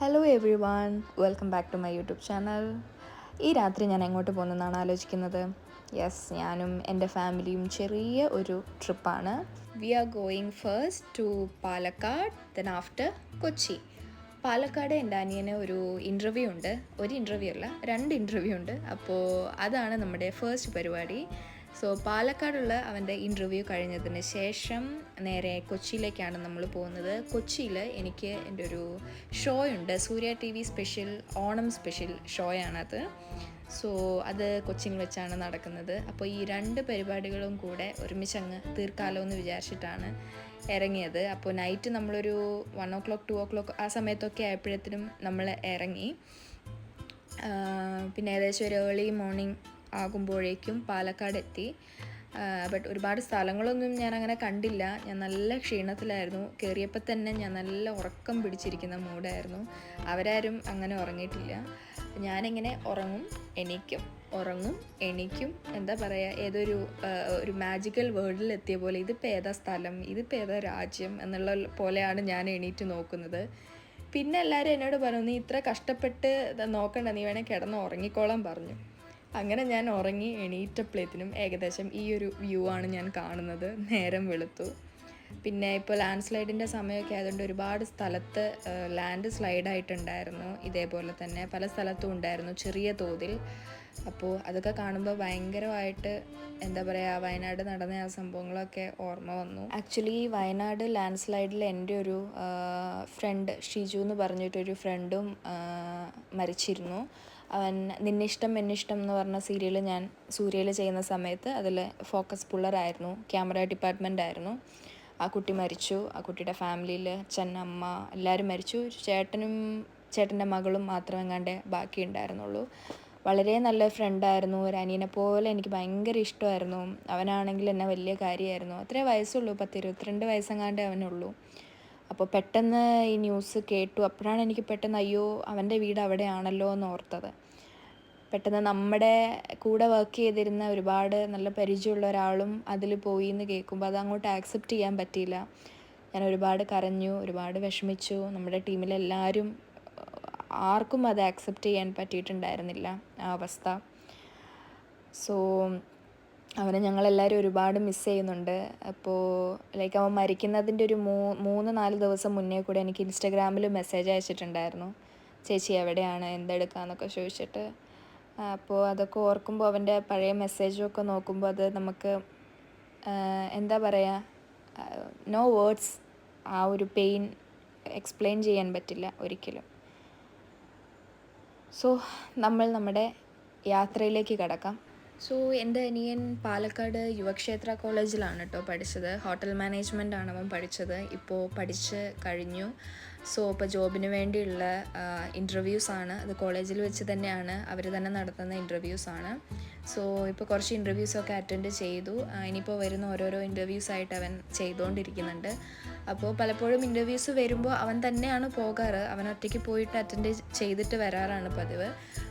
Hello everyone, welcome back to my YouTube channel. ഈ രാത്രി ഞാൻ എങ്ങോട്ട് പോകുന്നതെന്നാണ് ആലോചിക്കുന്നത്. യെസ്, ഞാനും എൻ്റെ ഫാമിലിയും ചെറിയ ഒരു ട്രിപ്പാണ്. We are going first to Palakkad, then after Kochi. Palakkad എൻ്റെ അനിയന് ഒരു ഇൻ്റർവ്യൂ ഉണ്ട്. ഒരു ഇൻ്റർവ്യൂ അല്ല, 2 ഇൻ്റർവ്യൂ ഉണ്ട്. അപ്പോൾ അതാണ് നമ്മുടെ ഫസ്റ്റ് പരിപാടി. സോ പാലക്കാടുള്ള അവൻ്റെ ഇൻ്റർവ്യൂ കഴിഞ്ഞതിന് ശേഷം നേരെ കൊച്ചിയിലേക്കാണ് നമ്മൾ പോകുന്നത്. കൊച്ചിയിൽ എനിക്ക് എൻ്റെ ഒരു ഷോ ഉണ്ട്, Surya TV special Onam special ഷോയാണത്. സോ അത് കൊച്ചിയിൽ വെച്ചാണ് നടക്കുന്നത്. അപ്പോൾ ഈ 2 പരിപാടികളും കൂടെ ഒരുമിച്ചങ്ങ് തീർക്കാലോ എന്ന് വിചാരിച്ചിട്ടാണ് ഇറങ്ങിയത്. അപ്പോൾ നൈറ്റ് നമ്മളൊരു 1 o'clock 2 o'clock ആ സമയത്തൊക്കെ ആയപ്പോഴത്തേനും നമ്മൾ ഇറങ്ങി. പിന്നെ ഏകദേശം ഒരു ഏർലി മോർണിംഗ് ആകുമ്പോഴേക്കും പാലക്കാട് എത്തി. ബട്ട് ഒരുപാട് സ്ഥലങ്ങളൊന്നും ഞാൻ അങ്ങനെ കണ്ടില്ല. ഞാൻ നല്ല ക്ഷീണത്തിലായിരുന്നു. കയറിയപ്പോൾ തന്നെ ഞാൻ നല്ല ഉറക്കം പിടിച്ചിരിക്കുന്ന മൂഡായിരുന്നു. അവരാരും അങ്ങനെ ഉറങ്ങിയിട്ടില്ല. ഞാനിങ്ങനെ ഉറങ്ങും എണീക്കും, എന്താ പറയുക, ഒരു മാജിക്കൽ വേൾഡിൽ എത്തിയ പോലെ ഇതിപ്പോൾ ഏതാ സ്ഥലം, ഇതിപ്പോൾ ഏതാ രാജ്യം എന്നുള്ള പോലെയാണ് ഞാൻ എണീറ്റ് നോക്കുന്നത്. പിന്നെ എല്ലാവരും എന്നോട് പറഞ്ഞു, നീ ഇത്ര കഷ്ടപ്പെട്ട് നോക്കണ്ട, നീ വേണേൽ കിടന്ന് ഉറങ്ങിക്കോളാൻ പറഞ്ഞു. അങ്ങനെ ഞാൻ ഉറങ്ങി എണീറ്റപ്പോഴത്തേനും ഏകദേശം ഈ ഒരു വ്യൂ ആണ് ഞാൻ കാണുന്നത്. നേരം വെളുത്തു. പിന്നെ ഇപ്പോൾ ലാൻഡ് സ്ലൈഡിൻ്റെ സമയമൊക്കെ ആയതുകൊണ്ട് ഒരുപാട് സ്ഥലത്ത് ലാൻഡ് സ്ലൈഡായിട്ടുണ്ടായിരുന്നു. ഇതേപോലെ തന്നെ പല സ്ഥലത്തും ഉണ്ടായിരുന്നു ചെറിയ തോതിൽ. അപ്പോൾ അതൊക്കെ കാണുമ്പോൾ ഭയങ്കരമായിട്ട് എന്താ പറയുക, വയനാട് നടന്ന ആ സംഭവങ്ങളൊക്കെ ഓർമ്മ വന്നു. ആക്ച്വലി വയനാട് ലാൻഡ് സ്ലൈഡിൽ എൻ്റെ ഒരു ഫ്രണ്ട് ഷിജു എന്ന് പറഞ്ഞിട്ടൊരു ഫ്രണ്ടും മരിച്ചിരുന്നു. അവൻ നിന്നിഷ്ടം എന്നിഷ്ടം എന്ന് പറഞ്ഞ സീരിയൽ ഞാൻ സൂര്യയിൽ ചെയ്യുന്ന സമയത്ത് അതിൽ ഫോക്കസ് പുള്ളറായിരുന്നു, ക്യാമറ ഡിപ്പാർട്ട്മെൻ്റ് ആയിരുന്നു. ആ കുട്ടി മരിച്ചു. ആ കുട്ടിയുടെ ഫാമിലിയിൽ അച്ഛൻ, അമ്മ എല്ലാവരും മരിച്ചു. ചേട്ടൻ്റെ മകളും മാത്രം എങ്ങാണ്ടേ ബാക്കി ഉണ്ടായിരുന്നുള്ളൂ. വളരെ നല്ല ഫ്രണ്ടായിരുന്നു. ഒരു അനിയനെ പോലെ എനിക്ക് ഭയങ്കര ഇഷ്ടമായിരുന്നു. അവനാണെങ്കിൽ എന്നെ വലിയ കാര്യമായിരുന്നു. അത്രേ വയസ്സുള്ളൂ, 10-22 വയസ്സെങ്ങാണ്ടേ അവനുള്ളൂ. അപ്പോൾ പെട്ടെന്ന് ഈ ന്യൂസ് കേട്ടു. അപ്പോഴാണ് എനിക്ക് പെട്ടെന്ന് അയ്യോ അവൻ്റെ വീട് അവിടെയാണല്ലോ എന്ന് ഓർത്തത്. പെട്ടെന്ന് നമ്മുടെ കൂടെ വർക്ക് ചെയ്തിരുന്ന ഒരുപാട് നല്ല പരിചയമുള്ള ഒരാളും അതിൽ പോയി എന്ന് കേൾക്കുമ്പോൾ അത് അങ്ങോട്ട് ആക്സെപ്റ്റ് ചെയ്യാൻ പറ്റിയില്ല. ഞാൻ ഒരുപാട് കരഞ്ഞു, ഒരുപാട് വിഷമിച്ചു. നമ്മുടെ ടീമിലെല്ലാവരും ആർക്കും അത് ആക്സെപ്റ്റ് ചെയ്യാൻ പറ്റിയിട്ടുണ്ടായിരുന്നില്ല ആ അവസ്ഥ. സോ അവനെ ഞങ്ങളെല്ലാവരും ഒരുപാട് മിസ് ചെയ്യുന്നുണ്ട്. അപ്പോൾ അവൻ മരിക്കുന്നതിൻ്റെ ഒരു 3-4 ദിവസം മുന്നേ കൂടെ എനിക്ക് ഇൻസ്റ്റാഗ്രാമിൽ മെസ്സേജ് അയച്ചിട്ടുണ്ടായിരുന്നു, ചേച്ചി എവിടെയാണ്, എന്തെടുക്കാമെന്നൊക്കെ ചോദിച്ചിട്ട്. അപ്പോൾ അതൊക്കെ ഓർക്കുമ്പോൾ അവൻ്റെ പഴയ മെസ്സേജൊക്കെ നോക്കുമ്പോൾ അത് നമുക്ക് എന്താ പറയുക, നോ വേർഡ്സ്. ആ ഒരു പെയിൻ എക്സ്പ്ലെയിൻ ചെയ്യാൻ പറ്റില്ല ഒരിക്കലും. സോ നമ്മൾ നമ്മുടെ യാത്രയിലേക്ക് കടക്കാം. സോ എൻ്റെ അനിയൻ പാലക്കാട് യുവക്ഷേത്ര കോളേജിലാണ് കേട്ടോ പഠിച്ചത്. ഹോട്ടൽ മാനേജ്മെൻ്റ് ആണ് അവൻ പഠിച്ചത്. ഇപ്പോൾ പഠിച്ച് കഴിഞ്ഞു. സോ ഇപ്പോൾ ജോബിന് വേണ്ടിയുള്ള ഇൻ്റർവ്യൂസാണ്. അത് കോളേജിൽ വെച്ച് തന്നെയാണ്, അവർ തന്നെ നടത്തുന്ന ഇൻ്റർവ്യൂസാണ്. സോ ഇപ്പോൾ കുറച്ച് ഇൻ്റർവ്യൂസൊക്കെ അറ്റൻഡ് ചെയ്തു. ഇനിയിപ്പോൾ വരുന്ന ഓരോരോ ഇൻ്റർവ്യൂസായിട്ട് അവൻ ചെയ്തുകൊണ്ടിരിക്കുന്നുണ്ട്. അപ്പോൾ പലപ്പോഴും ഇൻ്റർവ്യൂസ് വരുമ്പോൾ അവൻ തന്നെയാണ് പോകാറ്. അവൻ ഒറ്റയ്ക്ക് പോയിട്ട് അറ്റൻഡ് ചെയ്തിട്ട് വരാറാണ് പതിവ്.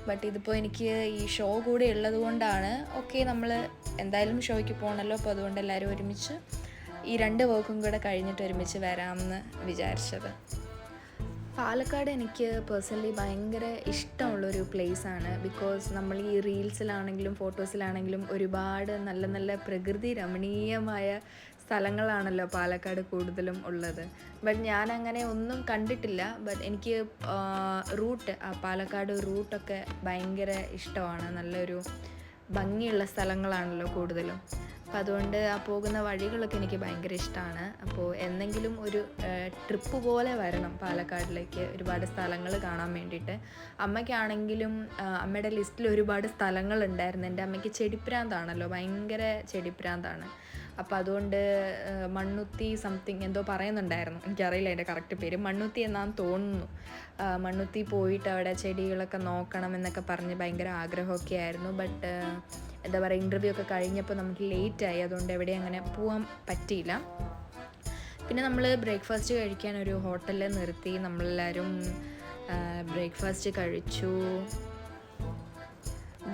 ബട്ട് ഇതിപ്പോൾ എനിക്ക് ഈ ഷോ കൂടി ഉള്ളത് കൊണ്ടാണ് ഓക്കെ, നമ്മൾ എന്തായാലും ഷോയ്ക്ക് പോകണമല്ലോ, അപ്പോൾ അതുകൊണ്ട് എല്ലാവരും ഒരുമിച്ച് ഈ 2 വർക്കും കൂടെ കഴിഞ്ഞിട്ട് ഒരുമിച്ച് വരാമെന്ന് വിചാരിച്ചത്. പാലക്കാട് എനിക്ക് പേഴ്സണലി ഭയങ്കര ഇഷ്ടമുള്ളൊരു പ്ലേസാണ്. ബിക്കോസ് നമ്മൾ ഈ റീൽസിലാണെങ്കിലും ഫോട്ടോസിലാണെങ്കിലും ഒരുപാട് നല്ല നല്ല പ്രകൃതി രമണീയമായ സ്ഥലങ്ങളാണല്ലോ പാലക്കാട് കൂടുതലും ഉള്ളത്. ബട്ട് ഞാനങ്ങനെ ഒന്നും കണ്ടിട്ടില്ല. ബട്ട് എനിക്ക് പാലക്കാട് റൂട്ടൊക്കെ ഭയങ്കര ഇഷ്ടമാണ്. നല്ലൊരു ഭംഗിയുള്ള സ്ഥലങ്ങളാണല്ലോ കൂടുതലും. അപ്പോൾ അതുകൊണ്ട് ആ പോകുന്ന വഴികളൊക്കെ എനിക്ക് ഭയങ്കര ഇഷ്ടമാണ്. അപ്പോൾ എന്തെങ്കിലും ഒരു ട്രിപ്പ് പോലെ വരണം പാലക്കാടിലേക്ക്, ഒരുപാട് സ്ഥലങ്ങൾ കാണാൻ വേണ്ടിയിട്ട്. അമ്മയ്ക്കാണെങ്കിലും അമ്മയുടെ ലിസ്റ്റിൽ ഒരുപാട് സ്ഥലങ്ങളുണ്ടായിരുന്നു. എൻ്റെ അമ്മയ്ക്ക് ചെടിപ്രാന്താണല്ലോ, ഭയങ്കര ചെടിപ്രാന്താണ്. അപ്പോൾ അതുകൊണ്ട് മണ്ണുത്തി സംതിങ് എന്തോ പറയുന്നുണ്ടായിരുന്നു, എനിക്കറിയില്ല അതിൻ്റെ കറക്റ്റ് പേര്. മണ്ണുത്തി എന്നാന്ന് തോന്നുന്നു. മണ്ണുത്തി പോയിട്ട് അവിടെ ചെടികളൊക്കെ നോക്കണം എന്നൊക്കെ പറഞ്ഞ് ഭയങ്കര ആഗ്രഹമൊക്കെ ആയിരുന്നു. ബട്ട് എന്താ പറയുക, ഇൻ്റർവ്യൂ ഒക്കെ കഴിഞ്ഞപ്പോൾ നമുക്ക് ലേറ്റായി, അതുകൊണ്ട് എവിടെയും അങ്ങനെ പോകാൻ പറ്റിയില്ല. പിന്നെ നമ്മൾ ബ്രേക്ക്ഫാസ്റ്റ് കഴിക്കാൻ ഒരു ഹോട്ടലിൽ നിർത്തി. നമ്മളെല്ലാവരും ബ്രേക്ക്ഫാസ്റ്റ് കഴിച്ചു.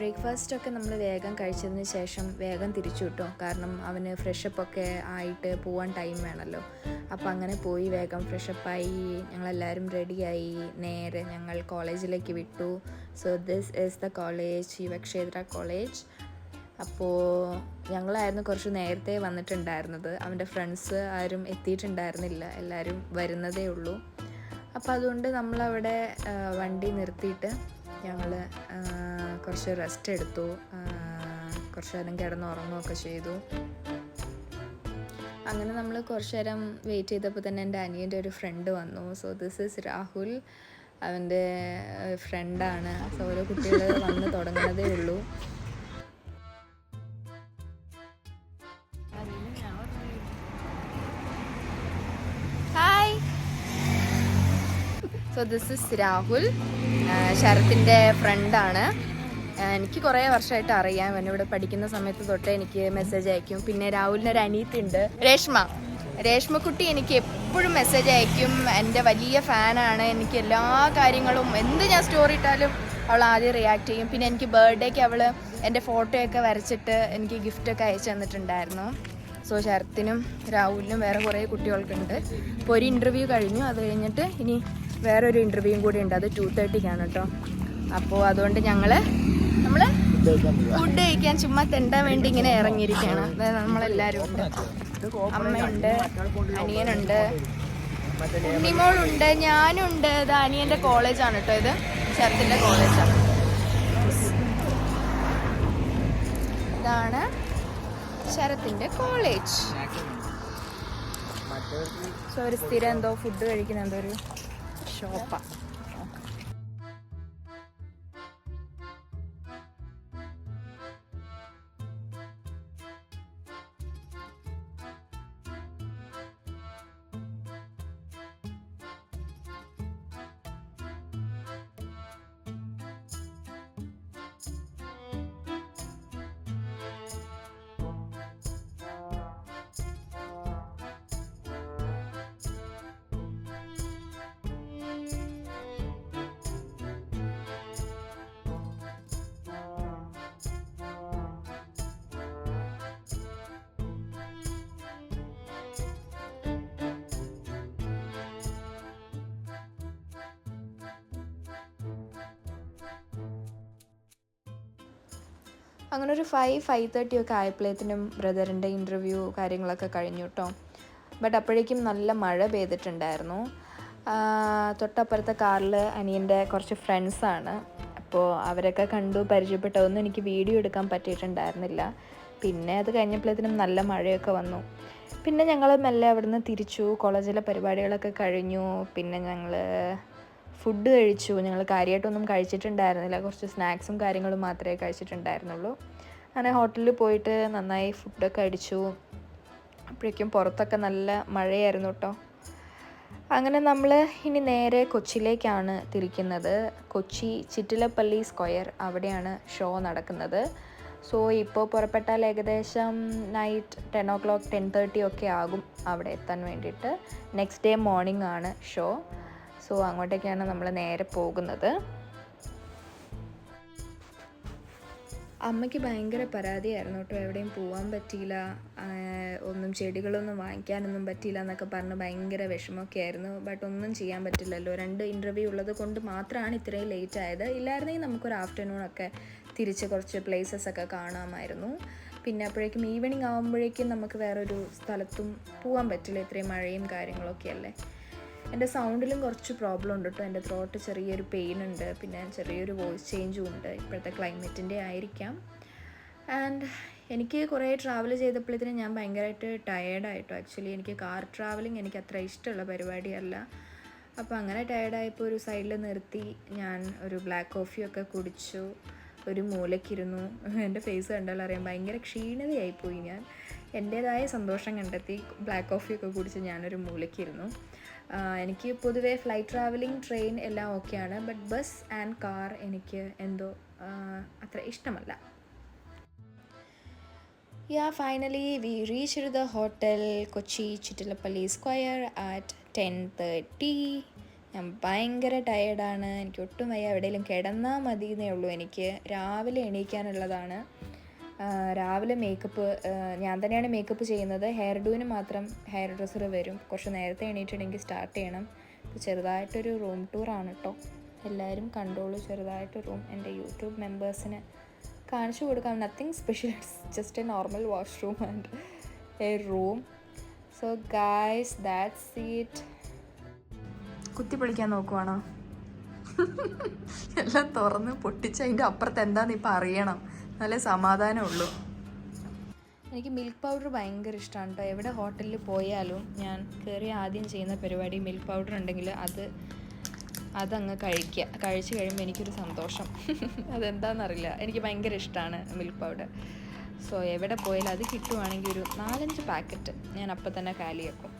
ബ്രേക്ക്ഫാസ്റ്റൊക്കെ നമ്മൾ വേഗം കഴിച്ചതിന് ശേഷം വേഗം തിരിച്ചു വിട്ടോ, കാരണം അവന് ഫ്രഷപ്പൊക്കെ ആയിട്ട് പോകാൻ ടൈം വേണമല്ലോ. അപ്പോൾ അങ്ങനെ പോയി വേഗം ഫ്രഷപ്പായി ഞങ്ങളെല്ലാവരും റെഡിയായി നേരെ ഞങ്ങൾ കോളേജിലേക്ക് വിട്ടു. So this is the college, Yuvakshetra college. അപ്പോൾ ഞങ്ങളായിരുന്നു കുറച്ച് നേരത്തെ വന്നിട്ടുണ്ടായിരുന്നത്, അവൻ്റെ ഫ്രണ്ട്സ് ആരും എത്തിയിട്ടുണ്ടായിരുന്നില്ല, എല്ലാവരും വരുന്നതേ ഉള്ളൂ. അപ്പോൾ അതുകൊണ്ട് നമ്മളവിടെ വണ്ടി നിർത്തിയിട്ട് ഞങ്ങൾ കുറച്ച് റെസ്റ്റ് എടുത്തു, കുറച്ച് നേരം കിടന്നുറങ്ങുകയൊക്കെ ചെയ്തു. അങ്ങനെ നമ്മൾ കുറച്ച് നേരം വെയിറ്റ് ചെയ്തപ്പോൾ തന്നെ എൻ്റെ അനിയൻ്റെ ഒരു ഫ്രണ്ട് വന്നു. സോ ദിസ് ഈസ് രാഹുൽ, അവൻ്റെ ഫ്രണ്ടാണ്. സോ ഓരോ കുട്ടികൾ വന്ന് തുടങ്ങുന്നതേ ഉള്ളൂ. Hi, so this is Rahul, ശരത്തിൻ്റെ ഫ്രണ്ടാണ്. എനിക്ക് കുറേ വർഷമായിട്ട് അറിയാം, എന്നിവിടെ പഠിക്കുന്ന സമയത്ത് തൊട്ടേ എനിക്ക് മെസ്സേജ് അയക്കും. പിന്നെ രാഹുലിനൊരു അനിയത്തിയുണ്ട്, രേഷ്മക്കുട്ടി, എനിക്ക് എപ്പോഴും മെസ്സേജ് അയക്കും. എൻ്റെ വലിയ ഫാനാണ്. എനിക്ക് എല്ലാ കാര്യങ്ങളും, എന്ത് ഞാൻ സ്റ്റോറി ഇട്ടാലും അവൾ ആദ്യം റിയാക്ട് ചെയ്യും. പിന്നെ എനിക്ക് ബർത്ത്ഡേക്ക് അവൾ എൻ്റെ ഫോട്ടോയൊക്കെ വരച്ചിട്ട് എനിക്ക് ഗിഫ്റ്റൊക്കെ അയച്ചു തന്നിട്ടുണ്ടായിരുന്നു. സോ ശരത്തിനും രാഹുലിനും വേറെ കുറേ കുട്ടികൾക്കുണ്ട്. ഇപ്പോൾ ഒരു ഇൻ്റർവ്യൂ കഴിഞ്ഞു, അത് കഴിഞ്ഞിട്ട് ഇനി വേറൊരു ഇൻ്റർവ്യൂവും കൂടി ഉണ്ട്, അത് 2:30 കേട്ടോ. അപ്പോൾ അതുകൊണ്ട് നമ്മൾ ഫുഡ് കഴിക്കാൻ ചുമ്മാ തെണ്ടാൻ വേണ്ടി ഇങ്ങനെ ഇറങ്ങിയിരിക്കുകയാണ്. നമ്മളെല്ലാവരും ഉണ്ട്, അമ്മയുണ്ട്, അനിയനുണ്ട്, ഉണ്ണിമോളുണ്ട്, ഞാനുണ്ട്. ഇത് അനിയൻ്റെ കോളേജാണ് കേട്ടോ, ഇത് ശരത്തിൻ്റെ കോളേജാണ്. ഇതാണ് ശരത്തിൻ്റെ കോളേജ്. സോ ഒരു സ്ഥിരം എന്തോ ഫുഡ് കഴിക്കുന്ന എന്തോ ഒരു ഷോപ്പാണ്. അങ്ങനെ ഒരു 5:30 ഒക്കെ ആയപ്പോഴത്തേനും ബ്രദറിൻ്റെ ഇൻ്റർവ്യൂ കാര്യങ്ങളൊക്കെ കഴിഞ്ഞു കേട്ടോ. ബട്ട് അപ്പോഴേക്കും നല്ല മഴ പെയ്തിട്ടുണ്ടായിരുന്നു. തൊട്ടപ്പുറത്തെ കാറിൽ അനിയൻ്റെ കുറച്ച് ഫ്രണ്ട്സാണ്. അപ്പോൾ അവരൊക്കെ കണ്ടു പരിചയപ്പെട്ടതൊന്നും എനിക്ക് വീഡിയോ എടുക്കാൻ പറ്റിയിട്ടുണ്ടായിരുന്നില്ല. പിന്നെ അത് കഴിഞ്ഞപ്പോഴത്തേനും നല്ല മഴയൊക്കെ വന്നു. പിന്നെ ഞങ്ങൾ മെല്ലെ അവിടുന്ന് തിരിച്ചു. കോളേജിലെ പരിപാടികളൊക്കെ കഴിഞ്ഞു. പിന്നെ ഞങ്ങൾ ഫുഡ് കഴിച്ചു. ഞങ്ങൾ കാര്യമായിട്ടൊന്നും കഴിച്ചിട്ടുണ്ടായിരുന്നില്ല, കുറച്ച് സ്നാക്സും കാര്യങ്ങളും മാത്രമേ കഴിച്ചിട്ടുണ്ടായിരുന്നുള്ളൂ. അങ്ങനെ ഹോട്ടലിൽ പോയിട്ട് നന്നായി ഫുഡൊക്കെ അടിച്ചു. അപ്പോഴേക്കും പുറത്തൊക്കെ നല്ല മഴയായിരുന്നു കേട്ടോ. അങ്ങനെ നമ്മൾ ഇനി നേരെ കൊച്ചിയിലേക്കാണ് തിരിക്കുന്നത്. കൊച്ചി ചിറ്റിലപ്പള്ളി സ്ക്വയർ, അവിടെയാണ് ഷോ നടക്കുന്നത്. സോ ഇപ്പോൾ പുറപ്പെട്ടാൽ ഏകദേശം നൈറ്റ് 10 o'clock 10:30 ഒക്കെ ആകും അവിടെ എത്താൻ വേണ്ടിയിട്ട്. നെക്സ്റ്റ് ഡേ മോർണിംഗ് ആണ് ഷോ. സോ അങ്ങോട്ടേക്കാണ് നമ്മൾ നേരെ പോകുന്നത്. അമ്മയ്ക്ക് ഭയങ്കര പരാതിയായിരുന്നു കേട്ടോ, എവിടെയും പോകാൻ പറ്റിയില്ല, ഒന്നും ചെടികളൊന്നും വാങ്ങിക്കാനൊന്നും പറ്റിയില്ല എന്നൊക്കെ പറഞ്ഞ് ഭയങ്കര വിഷമമൊക്കെ ആയിരുന്നു. ബട്ട് ഒന്നും ചെയ്യാൻ പറ്റില്ലല്ലോ, 2 ഇൻ്റർവ്യൂ ഉള്ളത് കൊണ്ട് മാത്രമാണ് ഇത്രയും ലേറ്റ് ആയത്. ഇല്ലായിരുന്നെങ്കിൽ നമുക്കൊരു ആഫ്റ്റർനൂണൊക്കെ തിരിച്ച് കുറച്ച് പ്ലേസസ് ഒക്കെ കാണാമായിരുന്നു. പിന്നെ അപ്പോഴേക്കും ഈവനിങ് ആകുമ്പോഴേക്കും നമുക്ക് വേറൊരു സ്ഥലത്തും പോകാൻ പറ്റില്ല, ഇത്രയും മഴയും കാര്യങ്ങളൊക്കെ അല്ലേ. എൻ്റെ സൗണ്ടിലും കുറച്ച് പ്രോബ്ലം ഉണ്ട് കേട്ടോ, എൻ്റെ ത്രോട്ട് ചെറിയൊരു പെയിൻ ഉണ്ട്, പിന്നെ ചെറിയൊരു വോയിസ് ചേഞ്ചും ഉണ്ട്. ഇപ്പോഴത്തെ ക്ലൈമറ്റിൻ്റെ ആയിരിക്കാം. ആൻഡ് എനിക്ക് കുറേ ട്രാവൽ ചെയ്തപ്പോഴത്തേനും ഞാൻ ഭയങ്കരമായിട്ട് ടയേർഡായിട്ടോ. ആക്ച്വലി എനിക്ക് കാർ ട്രാവലിംഗ് എനിക്ക് അത്ര ഇഷ്ടമുള്ള പരിപാടിയല്ല. അപ്പോൾ അങ്ങനെ ടയേർഡായപ്പോൾ ഒരു സൈഡിൽ നിർത്തി ഞാൻ ഒരു ബ്ലാക്ക് കോഫിയൊക്കെ കുടിച്ചു, ഒരു മൂലയ്ക്കിരുന്നു. എൻ്റെ ഫേസ് കണ്ടാൽ അറിയാം ഭയങ്കര ക്ഷീണിതയായിപ്പോയി ഞാൻ. എൻ്റേതായ സന്തോഷം കണ്ടെത്തി ബ്ലാക്ക് കോഫിയൊക്കെ കുടിച്ച് ഞാനൊരു മൂലയ്ക്കിരുന്നു. എനിക്ക് പൊതുവേ ഫ്ലൈറ്റ് ട്രാവലിംഗ്, ട്രെയിൻ എല്ലാം ഓക്കെയാണ്. ബട്ട് ബസ് ആൻഡ് കാർ എനിക്ക് എന്തോ അത്ര ഇഷ്ടമല്ല. Finally we reached the hotel Kochi Chittilappilly square at 10:30. ഞാൻ ഭയങ്കര ടയേർഡാണ്. എനിക്ക് ഒട്ടും വയ്യ. എവിടെയെങ്കിലും കിടന്നാൽ മതി എന്നേ ഉള്ളൂ. എനിക്ക് രാവിലെ എണീക്കാനുള്ളതാണ്. രാവിലെ മേക്കപ്പ് ഞാൻ തന്നെയാണ് മേക്കപ്പ് ചെയ്യുന്നത്. ഹെയർ ഡൂവിന് മാത്രം ഹെയർ ഡ്രസ്സർ വരും. കുറച്ച് നേരത്തെ എണീറ്റിട്ടുണ്ടെങ്കിൽ സ്റ്റാർട്ട് ചെയ്യണം. ഇപ്പോൾ ചെറുതായിട്ടൊരു റൂം ടൂറാണ് കേട്ടോ. എല്ലാവരും കണ്ടോളൂ. ചെറുതായിട്ട് റൂം എൻ്റെ യൂട്യൂബ് മെമ്പേഴ്സിന് കാണിച്ചു കൊടുക്കാം. Nothing special, it's just A normal washroom and A room. So guys, that's it. കുത്തി പൊളിക്കാൻ നോക്കുവാണോ? എല്ലാം തുറന്ന് പൊട്ടിച്ച് അതിൻ്റെ അപ്പുറത്ത് എന്താണെന്ന് ഇപ്പം അറിയണം, നല്ല സമാധാനമുള്ളൂ. എനിക്ക് മിൽക്ക് പൗഡർ ഭയങ്കര ഇഷ്ടമാണ് കേട്ടോ. എവിടെ ഹോട്ടലിൽ പോയാലും ഞാൻ കയറി ആദ്യം ചെയ്യുന്ന പരിപാടി മിൽക്ക് പൗഡർ ഉണ്ടെങ്കിൽ അതങ്ങ് കഴിച്ച് കഴിയുമ്പോൾ എനിക്കൊരു സന്തോഷം. അതെന്താണെന്നറിയില്ല, എനിക്ക് ഭയങ്കര ഇഷ്ടമാണ് മിൽക്ക് പൗഡർ. സോ എവിടെ പോയാലും അത് കിട്ടുവാണെങ്കിൽ ഒരു 4-5 പാക്കറ്റ് ഞാൻ അപ്പം തന്നെ കാലിയാക്കും.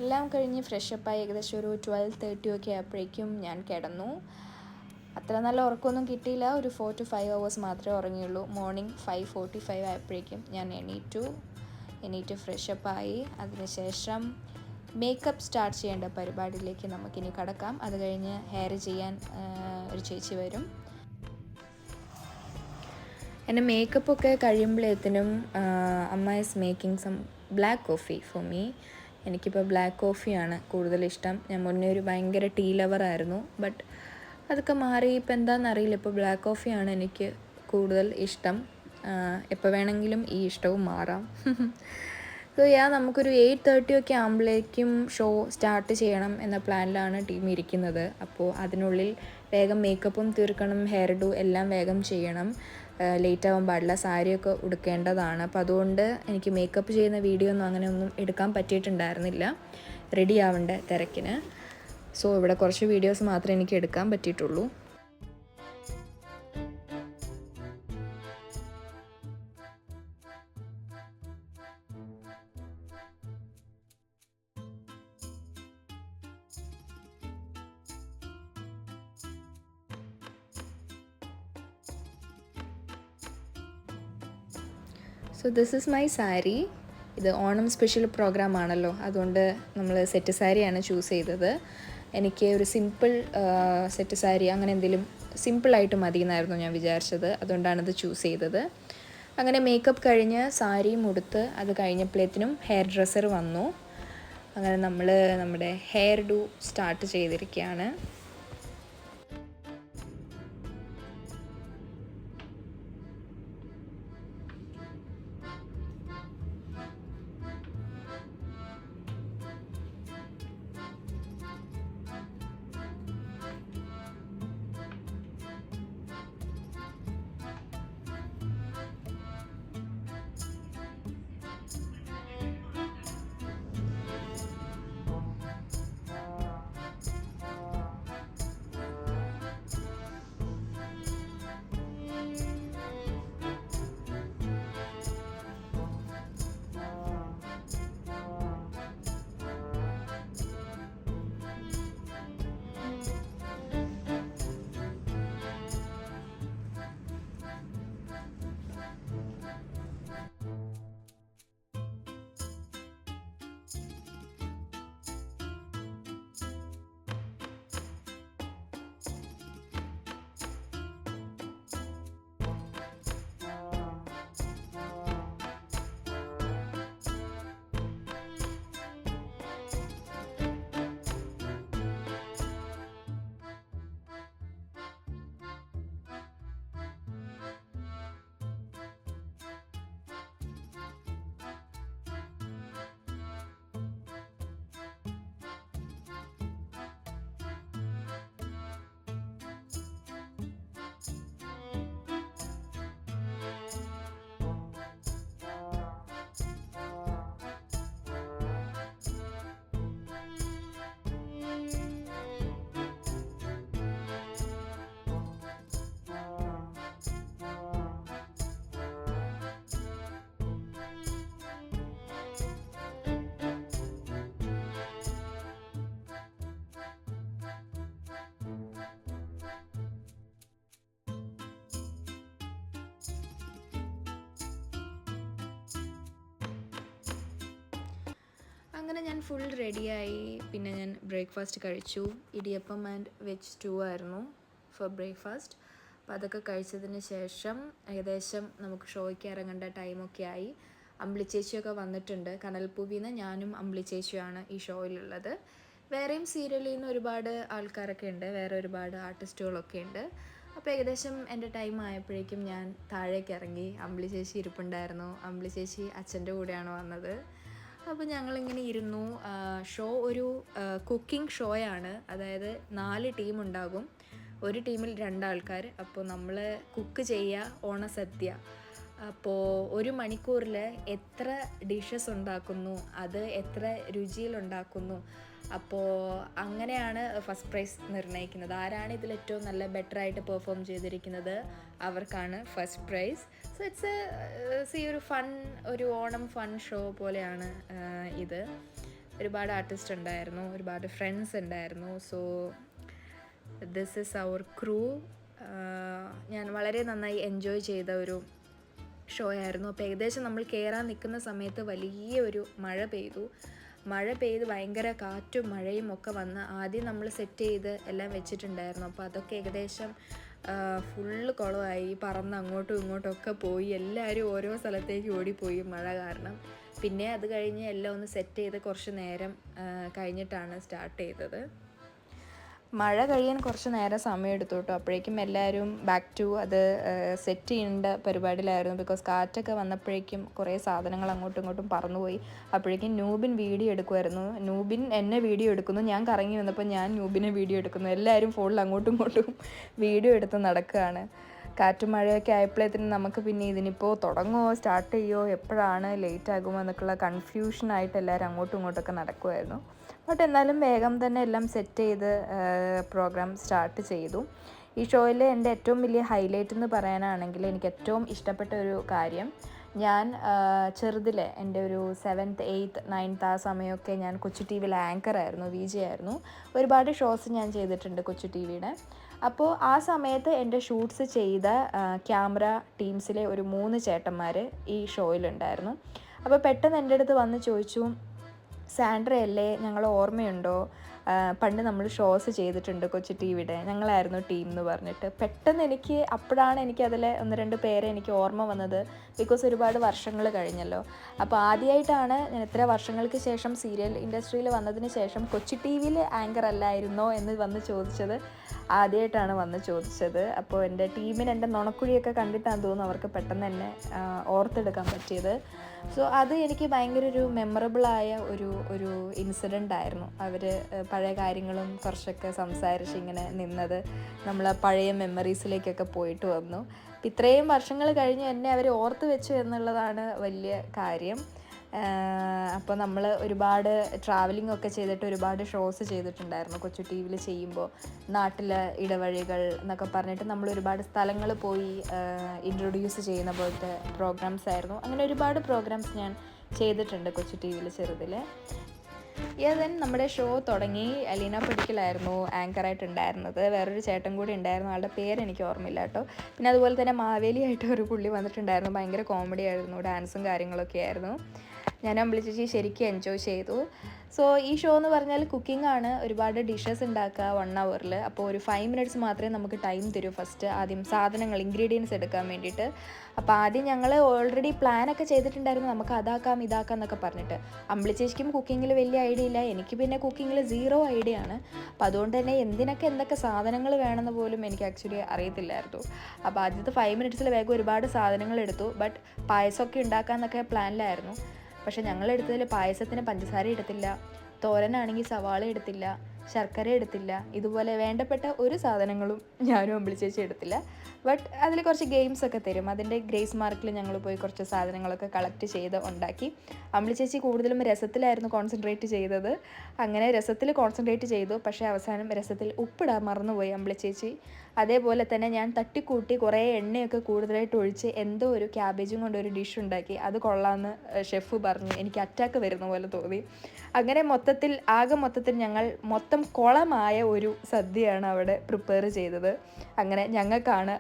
എല്ലാം കഴിഞ്ഞ് ഫ്രഷപ്പായി ഏകദേശം ഒരു 12:30 ഒക്കെ ആയപ്പോഴേക്കും ഞാൻ കിടന്നു. അത്ര നല്ല ഉറക്കമൊന്നും കിട്ടിയില്ല. ഒരു 4 to 5 hours മാത്രമേ ഉറങ്ങിയുള്ളൂ. മോർണിംഗ് 5:45 ആയപ്പോഴേക്കും ഞാൻ എണീറ്റ് ഫ്രഷപ്പായി. അതിനുശേഷം മേക്കപ്പ് സ്റ്റാർട്ട് ചെയ്യേണ്ട പരിപാടിയിലേക്ക് നമുക്കിനി കടക്കാം. അത് കഴിഞ്ഞ് ഹെയർ ചെയ്യാൻ ഒരു ചേച്ചി വരും. എൻ്റെ മേക്കപ്പൊക്കെ കഴിയുമ്പോഴത്തേനും അമ്മ is making some black coffee for me. എനിക്കിപ്പോൾ ബ്ലാക്ക് കോഫിയാണ് കൂടുതൽ ഇഷ്ടം. ഞാൻ മുന്നേ ഒരു ഭയങ്കര ടീ ലവറായിരുന്നു. ബട്ട് അതൊക്കെ മാറി. ഇപ്പോൾ എന്താണെന്നറിയില്ല, ഇപ്പോൾ ബ്ലാക്ക് കോഫിയാണ് എനിക്ക് കൂടുതൽ ഇഷ്ടം. എപ്പോൾ വേണമെങ്കിലും ഈ ഇഷ്ടവും മാറാം. സോ നമുക്കൊരു 8:30 ഒക്കെ ആകുമ്പോഴേക്കും ഷോ സ്റ്റാർട്ട് ചെയ്യണം എന്ന പ്ലാനിലാണ് ടീം ഇരിക്കുന്നത്. അപ്പോൾ അതിനുള്ളിൽ വേഗം മേക്കപ്പും തീർക്കണം, ഹെയർ ഡു എല്ലാം വേഗം ചെയ്യണം. ലേറ്റ് ആവാൻ പാടില്ല. സാരിയൊക്കെ ഉടുക്കേണ്ടതാണ്. അപ്പോൾ അതുകൊണ്ട് എനിക്ക് മേക്കപ്പ് ചെയ്യുന്ന വീഡിയോ ഒന്നും അങ്ങനെയൊന്നും എടുക്കാൻ പറ്റിയിട്ടുണ്ടായിരുന്നില്ല, റെഡി ആവേണ്ട തിരക്കിന്. സോ ഇവിടെ കുറച്ച് വീഡിയോസ് മാത്രമേ എനിക്ക് എടുക്കാൻ പറ്റിയിട്ടുള്ളൂ. So this is my sari. ഇത് ഓണം സ്പെഷ്യൽ പ്രോഗ്രാം ആണല്ലോ, അതുകൊണ്ട് നമ്മൾ സെറ്റ് സാരിയാണ് ചൂസ് ചെയ്തത്. എനിക്ക് ഒരു സിമ്പിൾ സെറ്റ് സാരി അങ്ങനെ എന്തെങ്കിലും സിമ്പിളായിട്ട് മതി എന്നായിരുന്നു ഞാൻ വിചാരിച്ചത്. അതുകൊണ്ടാണിത് ചൂസ് ചെയ്തത്. അങ്ങനെ മേക്കപ്പ് കഴിഞ്ഞ് സാരിയും ഉടുത്ത് അത് കഴിഞ്ഞപ്പോഴത്തേനും ഹെയർ ഡ്രസ്സർ വന്നു. അങ്ങനെ നമ്മൾ നമ്മുടെ ഹെയർ ഡു സ്റ്റാർട്ട് ചെയ്തിരിക്കുകയാണ്. അങ്ങനെ ഞാൻ ഫുൾ റെഡിയായി. പിന്നെ ഞാൻ ബ്രേക്ക്ഫാസ്റ്റ് കഴിച്ചു. ഇടിയപ്പം ആൻഡ് വെജ് സ്റ്റൂ ആയിരുന്നു ഫോർ ബ്രേക്ക്ഫാസ്റ്റ്. അപ്പോൾ അതൊക്കെ കഴിച്ചതിന് ശേഷം ഏകദേശം നമുക്ക് ഷോയ്ക്ക് ഇറങ്ങേണ്ട ടൈമൊക്കെ ആയി. അമ്പിളിച്ചേച്ചിയൊക്കെ വന്നിട്ടുണ്ട്. കനൽപ്പൂവിൽ നിന്ന് ഞാനും അമ്പിളിച്ചേച്ചിയാണ് ഈ ഷോയിലുള്ളത്. വേറെയും സീരിയലിൽ നിന്ന് ഒരുപാട് ആൾക്കാരൊക്കെ ഉണ്ട്, വേറെ ഒരുപാട് ആർട്ടിസ്റ്റുകളൊക്കെ ഉണ്ട്. അപ്പോൾ ഏകദേശം എൻ്റെ ടൈം ആയപ്പോഴേക്കും ഞാൻ താഴേക്ക് ഇറങ്ങി. അമ്പിളിച്ചേച്ചി ഇരിപ്പുണ്ടായിരുന്നു. അമ്പിളിച്ചേച്ചി അച്ഛൻ്റെ കൂടെയാണ് വന്നത്. അപ്പോൾ ഞങ്ങളിങ്ങനെ ഇരുന്നു. ഷോ ഒരു കുക്കിംഗ് ഷോയാണ്. അതായത് 4 ടീം ഉണ്ടാകും. ഒരു ടീമിൽ 2 ആൾക്കാർ. അപ്പോൾ നമ്മൾ കുക്ക് ചെയ്യുക, ഓണസദ്യ. അപ്പോൾ 1 മണിക്കൂറിൽ എത്ര ഡിഷസ് ഉണ്ടാക്കുന്നു, അത് എത്ര രുചിയിലുണ്ടാക്കുന്നു. അപ്പോൾ അങ്ങനെയാണ് ഫസ്റ്റ് പ്രൈസ് നിർണ്ണയിക്കുന്നത്. ആരാണ് ഇതിൽ ഏറ്റവും നല്ല ബെറ്ററായിട്ട് പെർഫോം ചെയ്തിരിക്കുന്നത് അവർക്കാണ് ഫസ്റ്റ് പ്രൈസ്. സോ ഇറ്റ്സ് ഒരു ഒരു ഓണം ഫൺ ഷോ പോലെയാണ് ഇത്. ഒരുപാട് ആർട്ടിസ്റ്റ് ഉണ്ടായിരുന്നു, ഒരുപാട് ഫ്രണ്ട്സ് ഉണ്ടായിരുന്നു. So this is our crew. ഞാൻ വളരെ നന്നായി എൻജോയ് ചെയ്ത ഒരു ഷോ ആയിരുന്നു. അപ്പോൾ ഏകദേശം നമ്മൾ കയറാൻ നിൽക്കുന്ന സമയത്ത് വലിയൊരു മഴ പെയ്ത് ഭയങ്കര കാറ്റും മഴയും ഒക്കെ വന്ന് ആദ്യം നമ്മൾ സെറ്റ് ചെയ്ത് എല്ലാം വെച്ചിട്ടുണ്ടായിരുന്നു. അപ്പോൾ അതൊക്കെ ഏകദേശം ഫുള്ള് കുളമായി, പറന്ന് അങ്ങോട്ടും ഇങ്ങോട്ടും ഒക്കെ പോയി. എല്ലാവരും ഓരോ സ്ഥലത്തേക്ക് ഓടിപ്പോയി മഴ കാരണം. പിന്നെ അത് കഴിഞ്ഞ് എല്ലാം ഒന്ന് സെറ്റ് ചെയ്ത് കുറച്ച് നേരം കഴിഞ്ഞിട്ടാണ് സ്റ്റാർട്ട് ചെയ്തത്. മഴ കഴിയാൻ കുറച്ച് നേരം സമയം എടുത്തു കേട്ടോ. അപ്പോഴേക്കും എല്ലാവരും ബാക്ക് ടു അത് സെറ്റ് ചെയ്യേണ്ട പരിപാടിയിലായിരുന്നു. ബിക്കോസ് കാറ്റൊക്കെ വന്നപ്പോഴേക്കും കുറേ സാധനങ്ങൾ അങ്ങോട്ടും ഇങ്ങോട്ടും പറന്നുപോയി. അപ്പോഴേക്കും നൂബിൻ വീഡിയോ എടുക്കുമായിരുന്നു. നൂബിൻ എന്നെ വീഡിയോ എടുക്കുന്നു, ഞാൻ കറങ്ങി വന്നപ്പോൾ ഞാൻ നൂബിനെ വീഡിയോ എടുക്കുന്നു. എല്ലാവരും ഫോണിൽ അങ്ങോട്ടും ഇങ്ങോട്ടും വീഡിയോ എടുത്ത് നടക്കുകയാണ്. കാറ്റും മഴയൊക്കെ ആയപ്പോഴത്തേന് നമുക്ക് പിന്നെ ഇതിനിപ്പോൾ തുടങ്ങുമോ, സ്റ്റാർട്ട് ചെയ്യുമോ, എപ്പോഴാണ് ലേറ്റ് ആകുമോ എന്നൊക്കെയുള്ള കൺഫ്യൂഷനായിട്ട് എല്ലാവരും അങ്ങോട്ടും ഇങ്ങോട്ടൊക്കെ നടക്കുമായിരുന്നു. ബട്ട് എന്നാലും വേഗം തന്നെ എല്ലാം സെറ്റ് ചെയ്ത് പ്രോഗ്രാം സ്റ്റാർട്ട് ചെയ്തു. ഈ ഷോയിൽ എൻ്റെ ഏറ്റവും വലിയ ഹൈലൈറ്റ് എന്ന് പറയാനാണെങ്കിൽ എനിക്ക് ഏറ്റവും ഇഷ്ടപ്പെട്ട ഒരു കാര്യം, ഞാൻ ചെറുതിലെ എൻ്റെ ഒരു 7th 8th 9th ആ സമയമൊക്കെ ഞാൻ കൊച്ചു ടി വിയിൽ ആങ്കറായിരുന്നു, VJ ആയിരുന്നു. ഒരുപാട് ഷോസ് ഞാൻ ചെയ്തിട്ടുണ്ട് കൊച്ചു ടി വിയുടെ. അപ്പോൾ ആ സമയത്ത് എൻ്റെ ഷൂട്ട്സ് ചെയ്ത ക്യാമറ ടീംസിലെ ഒരു 3 ചേട്ടന്മാർ ഈ ഷോയിലുണ്ടായിരുന്നു. അപ്പോൾ പെട്ടെന്ന് എൻ്റെ അടുത്ത് വന്ന് ചോദിച്ചു, സാൻഡ്രയല്ലേ, ഞങ്ങൾ ഓർമ്മയുണ്ടോ, പണ്ട് നമ്മൾ ഷോസ് ചെയ്തിട്ടുണ്ട് കൊച്ചു ടി വിയുടെ, ഞങ്ങളായിരുന്നു ടീം എന്ന് പറഞ്ഞിട്ട്. പെട്ടെന്ന് അപ്പോഴാണ് എനിക്ക് അതിലെ 1-2 പേരെ എനിക്ക് ഓർമ്മ വന്നത്. ബിക്കോസ് ഒരുപാട് വർഷങ്ങൾ കഴിഞ്ഞല്ലോ. അപ്പോൾ ആദ്യമായിട്ടാണ് ഞാൻ ഇത്ര വർഷങ്ങൾക്ക് ശേഷം സീരിയൽ ഇൻഡസ്ട്രിയിൽ വന്നതിന് ശേഷം കൊച്ചു ടി വിയിൽ ആങ്കർ അല്ലായിരുന്നോ എന്ന് വന്ന് ചോദിച്ചത്. ആദ്യമായിട്ടാണ് വന്ന് ചോദിച്ചത്. അപ്പോൾ എൻ്റെ ടീമിന് എൻ്റെ നുണക്കുഴിയൊക്കെ കണ്ടിട്ടാന്ന് തോന്നുന്നു അവർക്ക് പെട്ടെന്ന് തന്നെ ഓർത്തെടുക്കാൻ പറ്റിയത്. സോ അത് എനിക്ക് ഭയങ്കര ഒരു മെമ്മറബിളായ ഒരു ഇൻസിഡൻ്റ് ആയിരുന്നു. അവർ പഴയ കാര്യങ്ങളും കുറച്ചൊക്കെ സംസാരിച്ച് ഇങ്ങനെ നിന്നത് നമ്മൾ പഴയ മെമ്മറീസിലേക്കൊക്കെ പോയിട്ട് വന്നു. ഇത്രയും വർഷങ്ങൾ കഴിഞ്ഞ് എന്നെ അവർ ഓർത്ത് വെച്ചു എന്നുള്ളതാണ് വലിയ കാര്യം. അപ്പോൾ നമ്മൾ ഒരുപാട് ട്രാവലിംഗ് ഒക്കെ ചെയ്തിട്ട് ഒരുപാട് ഷോസ് ചെയ്തിട്ടുണ്ടായിരുന്നു കൊച്ചു ടി വിയിൽ ചെയ്യുമ്പോൾ. നാട്ടിലെ ഇടവഴികൾ എന്നൊക്കെ പറഞ്ഞിട്ട് നമ്മൾ ഒരുപാട് സ്ഥലങ്ങൾ പോയി ഇൻട്രൊഡ്യൂസ് ചെയ്യുന്ന പോലത്തെ പ്രോഗ്രാംസ് ആയിരുന്നു. അങ്ങനെ ഒരുപാട് പ്രോഗ്രാംസ് ഞാൻ ചെയ്തിട്ടുണ്ട് കൊച്ചു ടി വിയിൽ ചെറുതിൽ. ദെൻ നമ്മുടെ ഷോ തുടങ്ങി. അലീന പടിക്കലായിരുന്നു ആങ്കറായിട്ടുണ്ടായിരുന്നത്. വേറൊരു ചേട്ടൻ കൂടി ഉണ്ടായിരുന്നു, ആളുടെ പേര് എനിക്ക് ഓർമ്മയില്ല കേട്ടോ. പിന്നെ അതുപോലെ തന്നെ മാവേലിയായിട്ട് ഒരു പുള്ളി വന്നിട്ടുണ്ടായിരുന്നു. ഭയങ്കര കോമഡി ആയിരുന്നു, ഡാൻസും കാര്യങ്ങളൊക്കെ ആയിരുന്നു. ഞാൻ അമ്പിളിച്ചേച്ചി ശരിക്കും എൻജോയ് ചെയ്തു. സോ ഈ ഷോ എന്ന് പറഞ്ഞാൽ കുക്കിംഗ് ആണ്. ഒരുപാട് ഡിഷസ് ഉണ്ടാക്കുക 1 hourൽ. അപ്പോൾ ഒരു 5 minutes മാത്രമേ നമുക്ക് ടൈം തരൂ. ഫസ്റ്റ് ആദ്യം സാധനങ്ങൾ ഇൻഗ്രീഡിയൻസ് എടുക്കാൻ വേണ്ടിയിട്ട്. അപ്പോൾ ആദ്യം ഞങ്ങൾ ഓൾറെഡി പ്ലാനൊക്കെ ചെയ്തിട്ടുണ്ടായിരുന്നു, നമുക്ക് അതാക്കാം ഇതാക്കാം എന്നൊക്കെ പറഞ്ഞിട്ട്. അമ്പിളിച്ചേച്ചിക്കും കുക്കിങ്ങിൽ വലിയ ഐഡിയ ഇല്ല, എനിക്ക് പിന്നെ കുക്കിങ്ങിൽ 0 ഐഡിയ ആണ്. അപ്പോൾ അതുകൊണ്ട് തന്നെ എന്തൊക്കെ സാധനങ്ങൾ വേണമെന്ന് പോലും എനിക്ക് ആക്ച്വലി അറിയത്തില്ലായിരുന്നു. അപ്പോൾ ആദ്യത്തെ 5 minutes വേഗം ഒരുപാട് സാധനങ്ങൾ എടുത്തു. ബട്ട് പായസമൊക്കെ ഉണ്ടാക്കാമെന്നൊക്കെ പ്ലാനിലായിരുന്നു. പക്ഷെ ഞങ്ങളെടുത്തതിൽ പായസത്തിന് പഞ്ചസാര എടുത്തില്ല, തോരനാണെങ്കിൽ സവാള എടുത്തില്ല, ശർക്കര എടുത്തില്ല. ഇതുപോലെ വേണ്ടപ്പെട്ട ഒരു സാധനങ്ങളും ഞാനും അമ്പിളിച്ചേച്ചി എടുത്തില്ല. ബട്ട് അതിൽ കുറച്ച് ഗെയിംസ് ഒക്കെ തരും. അതിൻ്റെ ഗ്രേസ് മാർക്കിൽ ഞങ്ങൾ പോയി കുറച്ച് സാധനങ്ങളൊക്കെ കളക്ട് ചെയ്ത് ഉണ്ടാക്കി. അമ്പിളിച്ചേച്ചി കൂടുതലും രസത്തിലായിരുന്നു കോൺസെൻട്രേറ്റ് ചെയ്തത്. അങ്ങനെ രസത്തിൽ കോൺസെൻട്രേറ്റ് ചെയ്തു. പക്ഷേ അവസാനം രസത്തിൽ ഉപ്പിടാൻ മറന്നുപോയി അമ്പിളിച്ചേച്ചി. അതേപോലെ തന്നെ ഞാൻ തട്ടിക്കൂട്ടി കുറേ എണ്ണയൊക്കെ കൂടുതലായിട്ട് ഒഴിച്ച് എന്തോ ഒരു ക്യാബേജും കൊണ്ട് ഒരു ഡിഷ് ഉണ്ടാക്കി. അത് കൊള്ളാമെന്ന് ഷെഫ് പറഞ്ഞു. എനിക്ക് അറ്റാക്ക് വരുന്ന പോലെ തോന്നി. അങ്ങനെ മൊത്തത്തിൽ ഞങ്ങൾ മൊത്തം കുളമായ ഒരു സദ്യയാണ് അവിടെ പ്രിപ്പയർ ചെയ്തത്. അങ്ങനെ ഞങ്ങൾക്കാണ്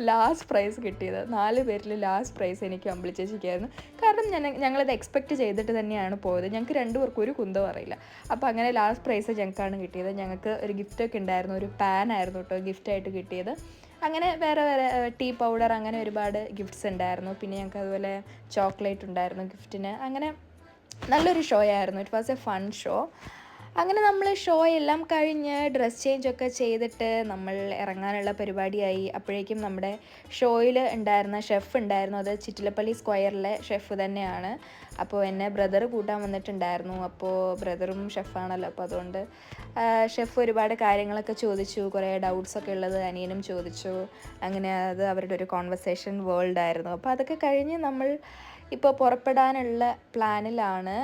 ലാസ്റ്റ് പ്രൈസ് കിട്ടിയത്. 4 പേരിൽ ലാസ്റ്റ് പ്രൈസ് എനിക്ക് അമ്പിളി ചേച്ചിക്കായിരുന്നു. കാരണം ഞങ്ങളത് എക്സ്പെക്റ്റ് ചെയ്തിട്ട് തന്നെയാണ് പോയത്. ഞങ്ങൾക്ക് 2 പേർക്കും ഒരു കുന്തവും അറിയില്ല. അപ്പോൾ അങ്ങനെ ലാസ്റ്റ് പ്രൈസ് ഞങ്ങൾക്കാണ് കിട്ടിയത്. ഞങ്ങൾക്ക് ഒരു ഗിഫ്റ്റൊക്കെ ഉണ്ടായിരുന്നു, ഒരു പാനായിരുന്നു കേട്ടോ ഗിഫ്റ്റായിട്ട് കിട്ടിയത്. അങ്ങനെ വേറെ ടീ പൗഡർ, അങ്ങനെ ഒരുപാട് ഗിഫ്റ്റ്സ് ഉണ്ടായിരുന്നു. പിന്നെ ഞങ്ങൾക്ക് അതുപോലെ ചോക്ലേറ്റ് ഉണ്ടായിരുന്നു ഗിഫ്റ്റിന്. അങ്ങനെ നല്ലൊരു ഷോ ആയിരുന്നു. It was A fun show. അങ്ങനെ നമ്മൾ ഷോ എല്ലാം കഴിഞ്ഞ് ഡ്രസ് ചേഞ്ച് ഒക്കെ ചെയ്തിട്ട് നമ്മൾ ഇറങ്ങാനുള്ള പരിപാടിയായി. അപ്പോഴേക്കും നമ്മുടെ ഷോയിൽ ഉണ്ടായിരുന്ന ഷെഫ് ഉണ്ടായിരുന്നു, അത് ചിറ്റിലപ്പള്ളി സ്ക്വയറിലെ ഷെഫ് തന്നെയാണ്. അപ്പോൾ എന്നെ ബ്രദർ കൂട്ടാൻ വന്നിട്ടുണ്ടായിരുന്നു. അപ്പോൾ ബ്രദറും ഷെഫാണല്ലോ, അപ്പോൾ അതുകൊണ്ട് ഷെഫ് ഒരുപാട് കാര്യങ്ങളൊക്കെ ചോദിച്ചു. കുറേ ഡൗട്ട്സൊക്കെ ഉള്ളത് അനിയനും ചോദിച്ചു. അങ്ങനെ അത് അവരുടെ ഒരു കോൺവെർസേഷൻ വേൾഡ് ആയിരുന്നു. അപ്പോൾ അതൊക്കെ കഴിഞ്ഞ് നമ്മൾ ഇപ്പോൾ പുറപ്പെടാനുള്ള പ്ലാനിലാണ്.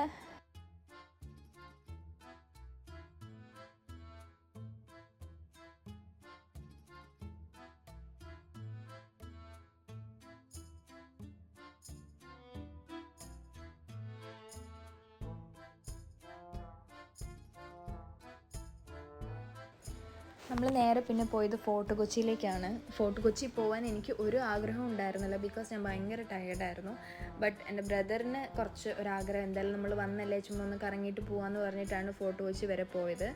നമ്മൾ നേരെ പിന്നെ പോയത് ഫോർട്ട് കൊച്ചിയിലേക്കാണ്. ഫോർട്ട് കൊച്ചി പോകാൻ എനിക്ക് ഒരു ആഗ്രഹം ഉണ്ടായിരുന്നില്ല, ബിക്കോസ് ഞാൻ ഭയങ്കര ടയേർഡായിരുന്നു. ബട്ട് എൻ്റെ ബ്രദറിന് കുറച്ച് ഒരാഗ്രഹം, എന്തായാലും നമ്മൾ വന്നല്ലേ ചുമ്മാ ഒന്ന് കറങ്ങിയിട്ട് പോകാമെന്ന് പറഞ്ഞിട്ടാണ് ഫോർട്ട് കൊച്ചി വരെ പോയത്.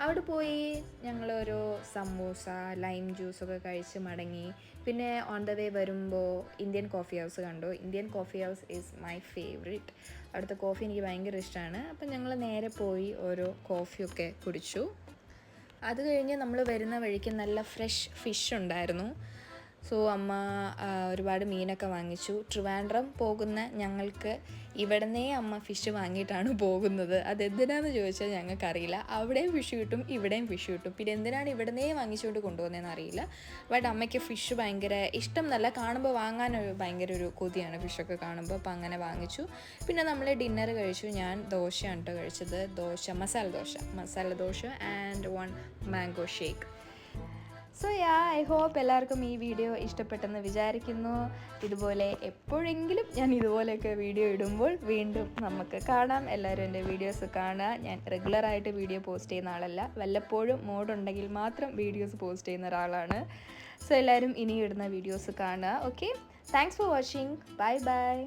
അവിടെ പോയി ഞങ്ങളൊരു സമൂസ, ലൈം ജ്യൂസൊക്കെ കഴിച്ച് മടങ്ങി. പിന്നെ ഓൺ ദ വേ വരുമ്പോൾ ഇന്ത്യൻ കോഫി ഹൗസ് കണ്ടു. Indian coffee house is my favourite. അവിടുത്തെ കോഫി എനിക്ക് ഭയങ്കര ഇഷ്ടമാണ്. അപ്പം ഞങ്ങൾ നേരെ പോയി ഓരോ കോഫിയൊക്കെ കുടിച്ചു. അത് കഴിഞ്ഞ് നമ്മൾ വരുന്ന വഴിക്ക് നല്ല ഫ്രഷ് ഫിഷ് ഉണ്ടായിരുന്നു. സോ അമ്മ ഒരുപാട് മീനൊക്കെ വാങ്ങിച്ചു. ട്രിവാൻഡ്രം പോകുന്ന ഞങ്ങൾക്ക് ഇവിടുന്നേ അമ്മ ഫിഷ് വാങ്ങിയിട്ടാണ് പോകുന്നത്. അതെന്തിനാണെന്ന് ചോദിച്ചാൽ ഞങ്ങൾക്കറിയില്ല. അവിടെയും ഫിഷ് കിട്ടും, ഇവിടെയും ഫിഷ് കിട്ടും. പിന്നെ എന്തിനാണ് ഇവിടുന്നേ വാങ്ങിച്ചുകൊണ്ട് കൊണ്ടുപോകുന്നതെന്ന് അറിയില്ല. ബട്ട് അമ്മയ്ക്ക് ഫിഷ് ഭയങ്കര ഇഷ്ടം എന്നല്ല, കാണുമ്പോൾ വാങ്ങാനൊരു ഭയങ്കര ഒരു കൊതിയാണ് ഫിഷൊക്കെ കാണുമ്പോൾ. അപ്പോൾ അങ്ങനെ വാങ്ങിച്ചു. പിന്നെ നമ്മൾ ഡിന്നർ കഴിച്ചു. ഞാൻ ദോശയാണ് കേട്ടോ കഴിച്ചത്. Masala dosa and 1 mango shake. So I hope എല്ലാവർക്കും ഈ വീഡിയോ ഇഷ്ടപ്പെട്ടെന്ന് വിചാരിക്കുന്നു. ഇതുപോലെ എപ്പോഴെങ്കിലും ഞാൻ ഇതുപോലെയൊക്കെ വീഡിയോ ഇടുമ്പോൾ വീണ്ടും നമുക്ക് കാണാം. എല്ലാവരും എൻ്റെ വീഡിയോസ് കാണുക. ഞാൻ റെഗുലറായിട്ട് വീഡിയോ പോസ്റ്റ് ചെയ്യുന്ന ആളല്ല, വല്ലപ്പോഴും മോഡുണ്ടെങ്കിൽ മാത്രം വീഡിയോസ് പോസ്റ്റ് ചെയ്യുന്ന ഒരാളാണ്. സോ എല്ലാവരും ഇനി ഇടുന്ന വീഡിയോസ് കാണുക. Okay, thanks for watching. Bye bye.